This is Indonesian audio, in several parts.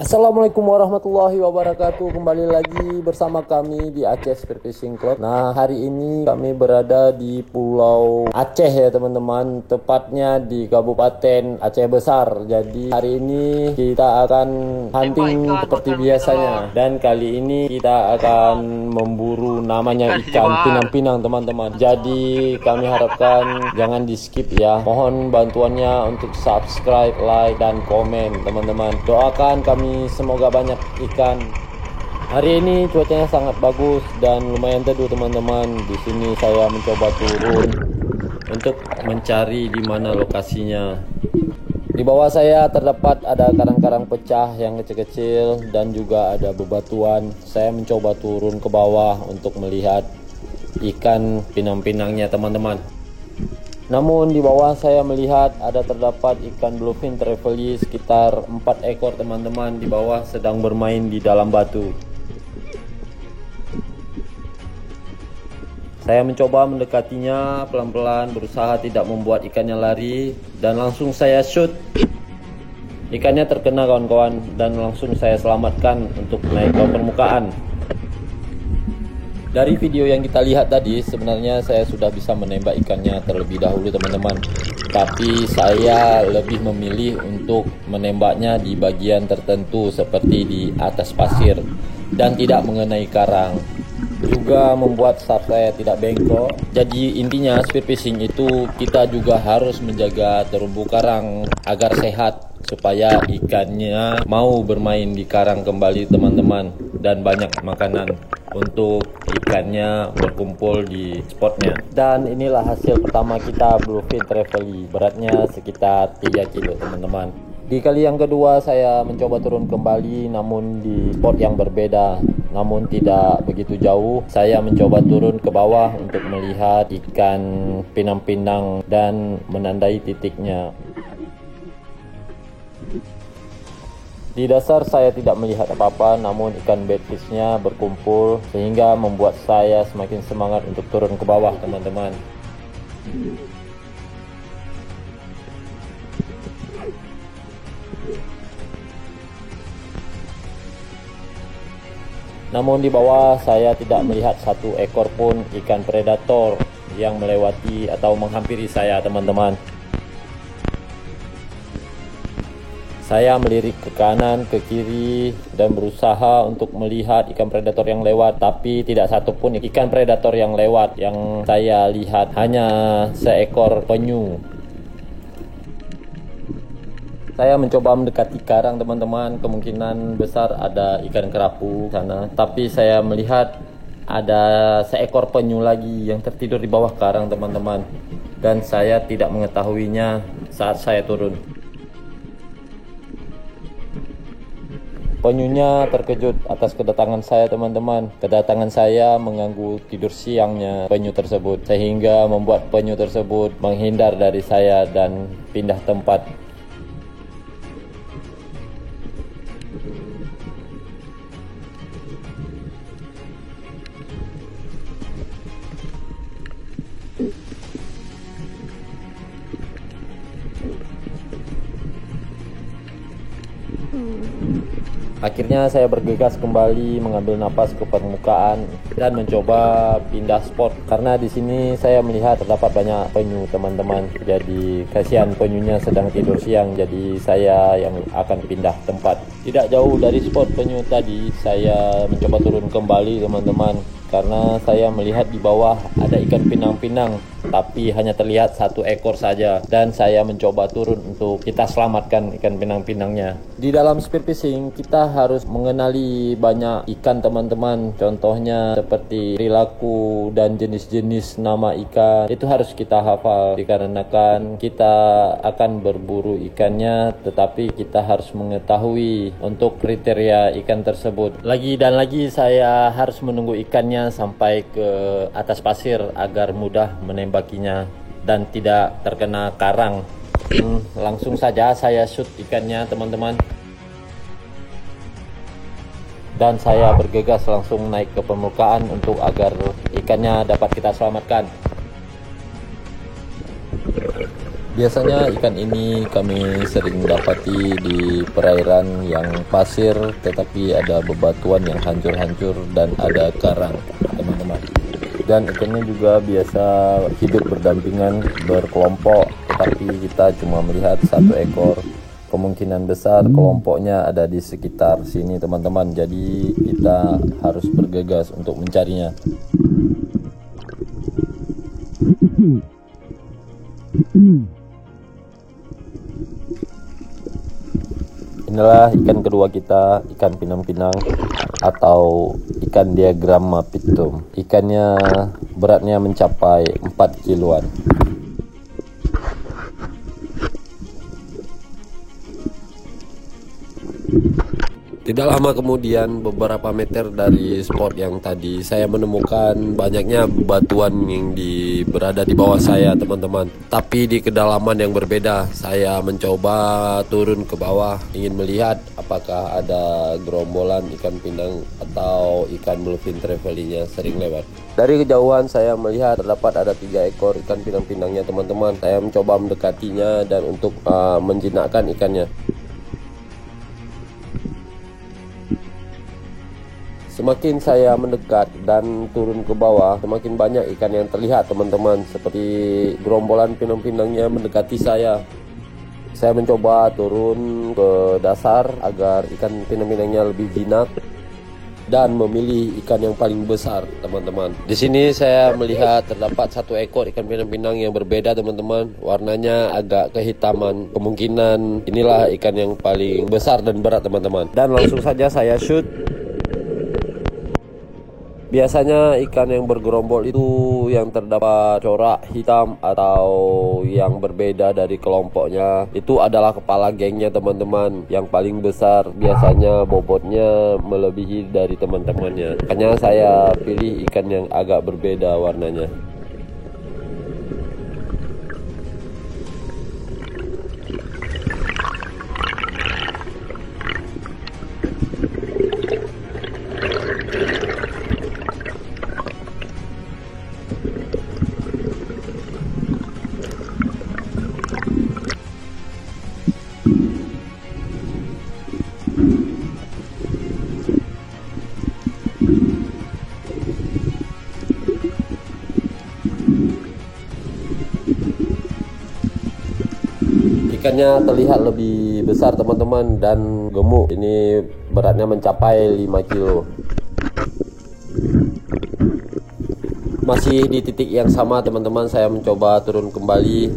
Assalamualaikum warahmatullahi wabarakatuh. Kembali lagi bersama kami di Aceh Spearfishing Club. Nah, hari ini kami berada di Pulau Aceh ya teman-teman, tepatnya di Kabupaten Aceh Besar. Jadi hari ini kita akan hunting seperti biasanya, dan kali ini kita akan memburu namanya ikan pinang-pinang teman-teman. Jadi kami harapkan jangan di skip ya. Mohon bantuannya untuk subscribe, like, dan komen teman-teman. Doakan kami semoga banyak ikan. Hari ini cuacanya sangat bagus dan lumayan teduh teman-teman. Di sini saya mencoba turun untuk mencari di mana lokasinya. Di bawah saya terdapat ada karang-karang pecah yang kecil-kecil dan juga ada bebatuan. Saya mencoba turun ke bawah untuk melihat ikan pinang-pinangnya teman-teman. Namun di bawah saya melihat ada terdapat ikan bluefin trevally sekitar 4 ekor teman-teman, di bawah sedang bermain di dalam batu. Saya mencoba mendekatinya pelan-pelan, berusaha tidak membuat ikannya lari, dan langsung saya shoot. Ikannya terkena kawan-kawan, dan langsung saya selamatkan untuk naik ke permukaan. Dari video yang kita lihat tadi, sebenarnya saya sudah bisa menembak ikannya terlebih dahulu teman-teman. Tapi saya lebih memilih untuk menembaknya di bagian tertentu seperti di atas pasir dan tidak mengenai karang. Juga membuat staff saya tidak bengkok. Jadi intinya spearfishing itu kita juga harus menjaga terumbu karang agar sehat, supaya ikannya mau bermain di karang kembali teman-teman, dan banyak makanan untuk ikannya berkumpul di spotnya. Dan inilah hasil pertama kita bluefin trevally, beratnya sekitar 3 kilo teman-teman. Di kali yang kedua saya mencoba turun kembali, namun di spot yang berbeda, namun tidak begitu jauh. Saya mencoba turun ke bawah untuk melihat ikan pinang-pinang dan menandai titiknya. Di dasar saya tidak melihat apa-apa, namun ikan bedfishnya berkumpul sehingga membuat saya semakin semangat untuk turun ke bawah teman-teman. Namun di bawah saya tidak melihat satu ekor pun ikan predator yang melewati atau menghampiri saya teman-teman. Saya melirik ke kanan, ke kiri, dan berusaha untuk melihat ikan predator yang lewat, tapi tidak satu pun ikan predator yang lewat. Yang saya lihat hanya seekor penyu. Saya mencoba mendekati karang teman-teman, kemungkinan besar ada ikan kerapu sana, tapi saya melihat ada seekor penyu lagi yang tertidur di bawah karang teman-teman, dan saya tidak mengetahuinya saat saya turun. Penyunya terkejut atas kedatangan saya teman-teman. Kedatangan saya mengganggu tidur siangnya penyu tersebut, sehingga membuat penyu tersebut menghindar dari saya dan pindah tempat. Akhirnya saya bergegas kembali, mengambil napas ke permukaan dan mencoba pindah spot, karena di sini saya melihat terdapat banyak penyu teman-teman. Jadi kasihan penyunya sedang tidur siang, jadi saya yang akan pindah tempat. Tidak jauh dari spot penyu tadi, saya mencoba turun kembali teman-teman, karena saya melihat di bawah ada ikan pinang-pinang, tapi hanya terlihat satu ekor saja, dan saya mencoba turun untuk kita selamatkan ikan pinang-pinangnya. Di dalam spearfishing kita harus mengenali banyak ikan teman-teman, contohnya seperti perilaku dan jenis-jenis nama ikan itu harus kita hafal, dikarenakan kita akan berburu ikannya, tetapi kita harus mengetahui untuk kriteria ikan tersebut. Lagi dan lagi saya harus menunggu ikannya sampai ke atas pasir agar mudah menembakinya dan tidak terkena karang. Langsung saja saya shoot ikannya teman-teman, dan saya bergegas langsung naik ke permukaan untuk agar ikannya dapat kita selamatkan. Biasanya ikan ini kami sering dapati di perairan yang pasir, tetapi ada bebatuan yang hancur-hancur dan ada karang, teman-teman. Dan ikannya juga biasa hidup berdampingan, berkelompok, tetapi kita cuma melihat satu ekor. Kemungkinan besar kelompoknya ada di sekitar sini, teman-teman. Jadi kita harus bergegas untuk mencarinya. Inilah ikan kedua kita, ikan pinang-pinang atau ikan diagrama pitum. Ikannya beratnya mencapai 4 kiloan. Tidak lama kemudian, beberapa meter dari spot yang tadi, saya menemukan banyaknya batuan yang berada di bawah saya, teman-teman. Tapi di kedalaman yang berbeda. Saya mencoba turun ke bawah, ingin melihat apakah ada gerombolan ikan pinang atau ikan bluefin trevally-nya sering lewat. Dari kejauhan saya melihat terdapat ada 3 ekor ikan pinang-pinangnya, teman-teman. Saya mencoba mendekatinya dan untuk menjinakkan ikannya. Semakin saya mendekat dan turun ke bawah, semakin banyak ikan yang terlihat, teman-teman. Seperti gerombolan pinang-pinangnya mendekati saya. Saya mencoba turun ke dasar agar ikan pinang-pinangnya lebih jinak dan memilih ikan yang paling besar, teman-teman. Di sini saya melihat terdapat 1 ekor ikan pinang-pinang yang berbeda, teman-teman. Warnanya agak kehitaman. Kemungkinan inilah ikan yang paling besar dan berat, teman-teman. Dan langsung saja saya shoot. Biasanya ikan yang bergerombol itu yang terdapat corak hitam atau yang berbeda dari kelompoknya, itu adalah kepala gengnya, teman-teman. Yang paling besar biasanya bobotnya melebihi dari teman-temannya. Makanya saya pilih ikan yang agak berbeda warnanya. Ikannya terlihat lebih besar, teman-teman, dan gemuk. Ini beratnya mencapai 5 kilo. Masih di titik yang sama, teman-teman. Saya mencoba turun kembali.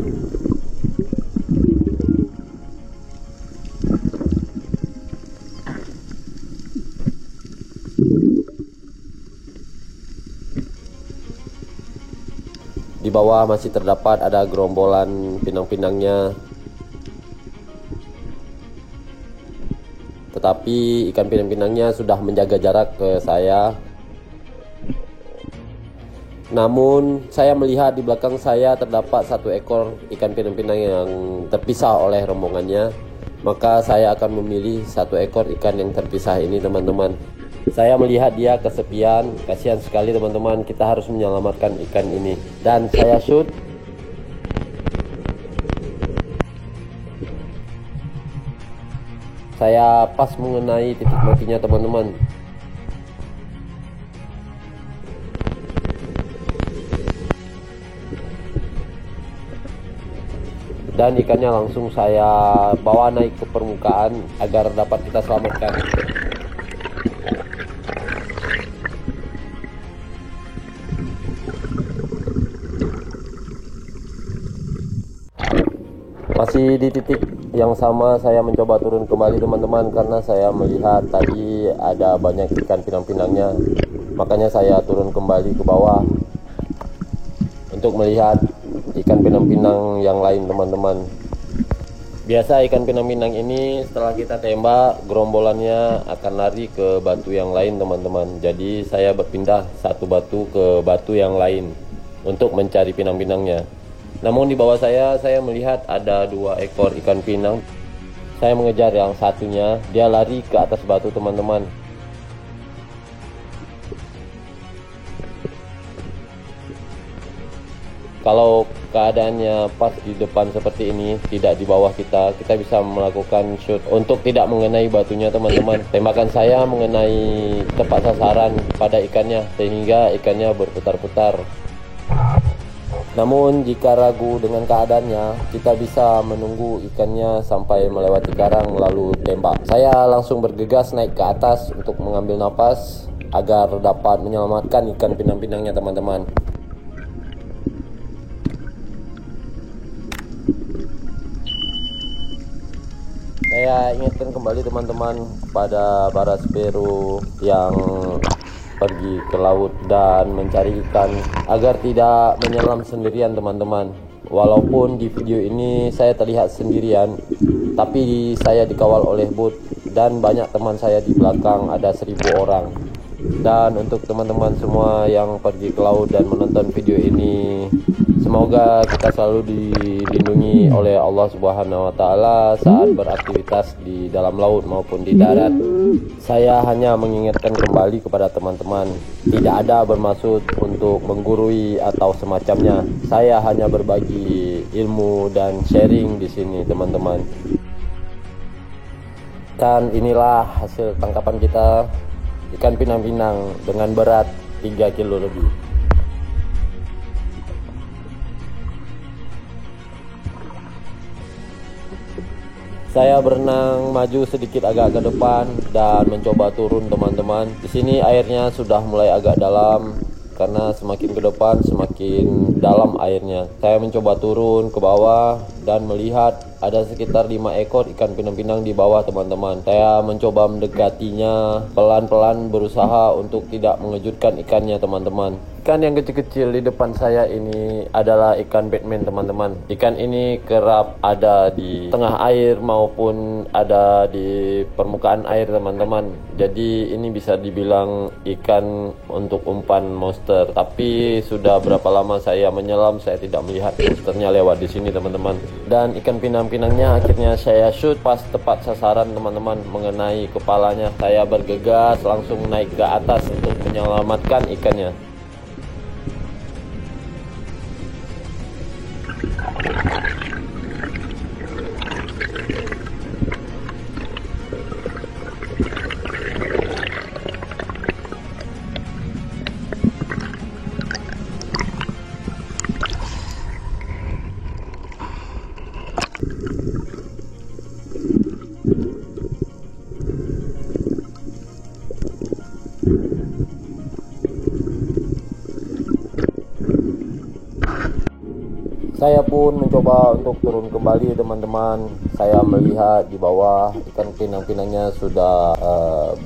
Di bawah masih terdapat ada gerombolan pinang-pinangnya. Tetapi ikan pinang-pinangnya sudah menjaga jarak ke saya. Namun saya melihat di belakang saya terdapat 1 ekor ikan pinang-pinang yang terpisah oleh rombongannya. Maka saya akan memilih 1 ekor ikan yang terpisah ini, teman-teman. Saya melihat dia kesepian, kasihan sekali, teman-teman. Kita harus menyelamatkan ikan ini. Dan saya shoot. Saya pas mengenai titik matinya, teman-teman. Dan ikannya langsung saya bawa naik ke permukaan agar dapat kita selamatkan. Masih di titik yang sama, saya mencoba turun kembali, teman-teman, karena saya melihat tadi ada banyak ikan pinang-pinangnya. Makanya saya turun kembali ke bawah untuk melihat ikan pinang-pinang yang lain, teman-teman. Biasa ikan pinang-pinang ini setelah kita tembak, gerombolannya akan lari ke batu yang lain, teman-teman. Jadi saya berpindah 1 batu ke batu yang lain untuk mencari pinang-pinangnya. Namun di bawah saya melihat ada 2 ekor ikan pinang. Saya mengejar yang satunya, dia lari ke atas batu, teman-teman. Kalau keadaannya pas di depan seperti ini, tidak di bawah kita bisa melakukan shoot untuk tidak mengenai batunya teman-teman. Tembakan saya mengenai tepat sasaran pada ikannya sehingga ikannya berputar-putar. Namun jika ragu dengan keadaannya, kita bisa menunggu ikannya sampai melewati karang lalu tembak. Saya langsung bergegas naik ke atas untuk mengambil napas agar dapat menyelamatkan ikan pinang-pinangnya teman-teman. Saya ingatkan kembali teman-teman kepada para spero yang pergi ke laut dan mencari ikan agar tidak menyelam sendirian teman-teman. Walaupun di video ini saya terlihat sendirian, tapi saya dikawal oleh bot dan banyak teman saya di belakang, ada 1000 orang. Dan untuk teman-teman semua yang pergi ke laut dan menonton video ini, semoga kita selalu dilindungi oleh Allah Subhanahu wa Ta'ala saat beraktivitas di dalam laut maupun di darat. Saya hanya mengingatkan kembali kepada teman-teman, tidak ada bermaksud untuk menggurui atau semacamnya. Saya hanya berbagi ilmu dan sharing di sini teman-teman. Dan inilah hasil tangkapan kita, ikan pinang-pinang dengan berat 3 kilo lebih. Saya berenang maju sedikit agak ke depan dan mencoba turun teman-teman. Di sini airnya sudah mulai agak dalam karena semakin ke depan semakin dalam airnya. Saya mencoba turun ke bawah dan melihat ada sekitar 5 ekor ikan pinang-pinang di bawah teman-teman. Saya mencoba mendekatinya pelan-pelan, berusaha untuk tidak mengejutkan ikannya teman-teman. Ikan yang kecil-kecil di depan saya ini adalah ikan Batman teman-teman. Ikan ini kerap ada di tengah air maupun ada di permukaan air teman-teman. Jadi ini bisa dibilang ikan untuk umpan monster. Tapi sudah berapa lama saya menyelam, saya tidak melihat monsternya lewat di sini teman-teman. Dan ikan pinang-pinangnya akhirnya saya shoot pas tepat sasaran teman-teman, mengenai kepalanya. Saya bergegas langsung naik ke atas untuk menyelamatkan ikannya. Saya pun mencoba untuk turun kembali teman-teman. Saya melihat di bawah ikan pinang-pinangnya sudah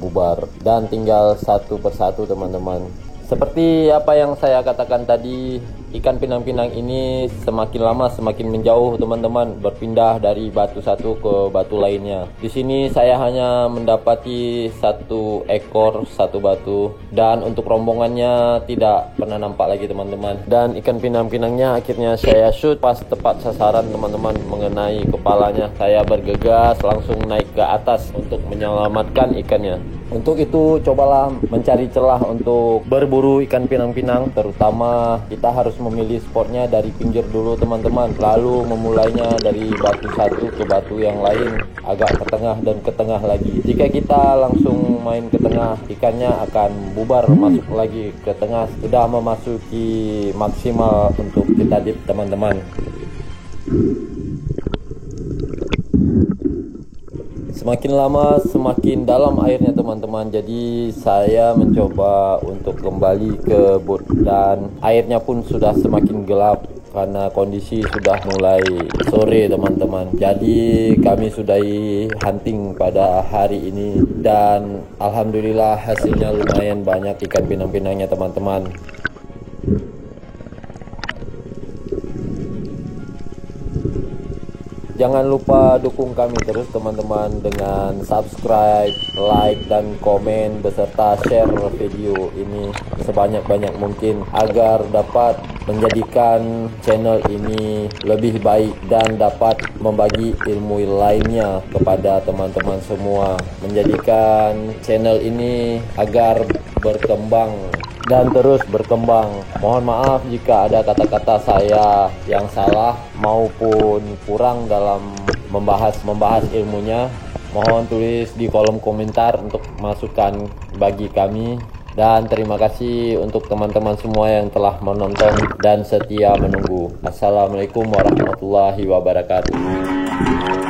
bubar dan tinggal satu persatu teman-teman. Seperti apa yang saya katakan tadi, ikan pinang-pinang ini semakin lama semakin menjauh teman-teman, berpindah dari batu satu ke batu lainnya. Di sini saya hanya mendapati 1 ekor 1 batu dan untuk rombongannya tidak pernah nampak lagi teman-teman. Dan ikan pinang-pinangnya akhirnya saya shoot pas tepat sasaran teman-teman, mengenai kepalanya. Saya bergegas langsung naik ke atas untuk menyelamatkan ikannya. Untuk itu cobalah mencari celah untuk berburu ikan pinang-pinang, terutama kita harus memilih spotnya dari pinggir dulu teman-teman, lalu memulainya dari batu satu ke batu yang lain, agak ke tengah dan ke tengah lagi. Jika kita langsung main ke tengah, ikannya akan bubar masuk lagi ke tengah, sudah memasuki maksimal untuk kita dip teman-teman. Semakin lama semakin dalam airnya teman-teman. Jadi saya mencoba untuk kembali ke bot dan airnya pun sudah semakin gelap karena kondisi sudah mulai sore teman-teman. Jadi kami sudahi hunting pada hari ini dan alhamdulillah hasilnya lumayan banyak ikan pinang-pinangnya teman-teman. Jangan lupa dukung kami terus teman-teman dengan subscribe, like, dan komen beserta share video ini sebanyak-banyak mungkin agar dapat menjadikan channel ini lebih baik dan dapat membagi ilmu lainnya kepada teman-teman semua, menjadikan channel ini agar berkembang dan terus berkembang. Mohon maaf jika ada kata-kata saya yang salah maupun kurang dalam membahas ilmunya. Mohon tulis di kolom komentar untuk masukan bagi kami. Dan terima kasih untuk teman-teman semua yang telah menonton dan setia menunggu. Assalamualaikum warahmatullahi wabarakatuh.